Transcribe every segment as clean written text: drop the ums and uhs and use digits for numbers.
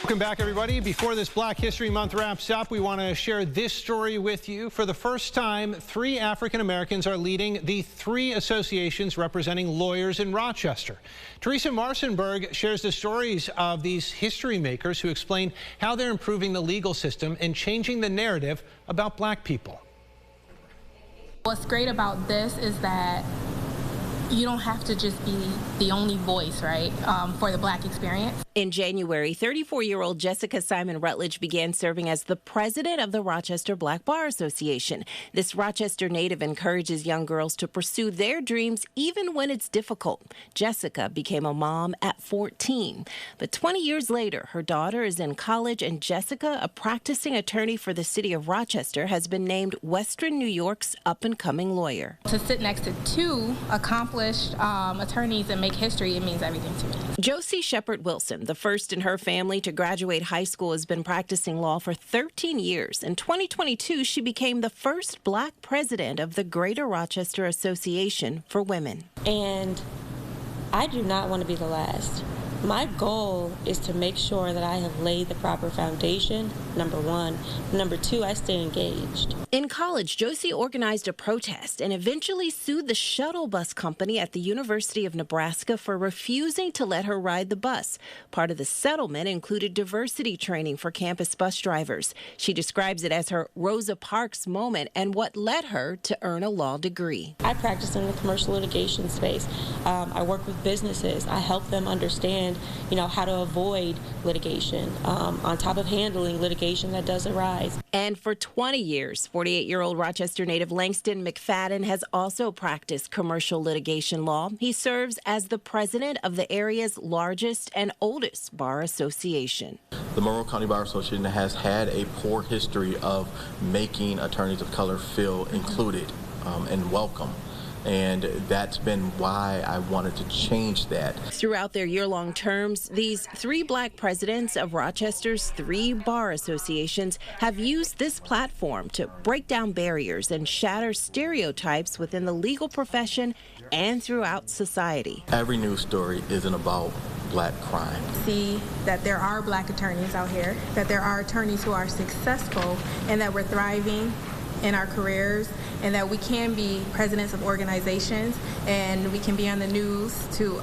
Welcome back, everybody. Before this Black History Month wraps up, we want to share this story with you. For the first time, 3 African Americans are leading the 3 associations representing lawyers in Rochester. Teresa Marcinberg shares the stories of these history makers who explain how they're improving the legal system and changing the narrative about black people. What's great about this is that you don't have to just be the only voice, right, for the black experience. In January, 34-year-old Jessica Simon Rutledge began serving as the president of the Rochester Black Bar Association. This Rochester native encourages young girls to pursue their dreams even when it's difficult. Jessica became a mom at 14. But 20 years later, her daughter is in college, and Jessica, a practicing attorney for the city of Rochester, has been named Western New York's up-and-coming lawyer. To sit next to 2 accomplished attorneys and make history, it means everything to me. Josie Shepard Wilson, the first in her family to graduate high school, has been practicing law for 13 years. In 2022, she became the first black president of the Greater Rochester Association for Women. And I do not want to be the last. My goal is to make sure that I have laid the proper foundation, number 1. Number 2, I stay engaged. In college, Josie organized a protest and eventually sued the shuttle bus company at the University of Nebraska for refusing to let her ride the bus. Part of the settlement included diversity training for campus bus drivers. She describes it as her Rosa Parks moment and what led her to earn a law degree. I practice in the commercial litigation space. I work with businesses. I help them understand how to avoid litigation, on top of handling litigation that does arise. And for 20 years, 48-year-old Rochester native Langston McFadden has also practiced commercial litigation law. He serves as the president of the area's largest and oldest bar association. The Monroe County Bar Association has had a poor history of making attorneys of color feel included and welcome. And that's been why I wanted to change that. Throughout their year-long terms, these 3 black presidents of Rochester's 3 bar associations have used this platform to break down barriers and shatter stereotypes within the legal profession and throughout society. Every news story isn't about black crime. See that there are black attorneys out here, that there are attorneys who are successful, and that we're thriving in our careers, and that we can be presidents of organizations and we can be on the news to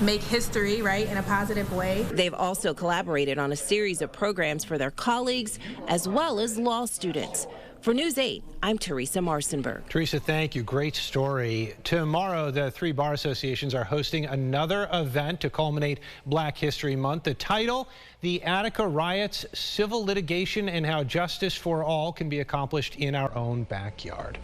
make history, right, in a positive way. They've also collaborated on a series of programs for their colleagues as well as law students. For News 8, I'm Teresa Marcinberg. Teresa, thank you. Great story. Tomorrow, the 3 bar associations are hosting another event to culminate Black History Month. The title, The Attica Riots, Civil Litigation and How Justice for All Can Be Accomplished in Our Own Backyard.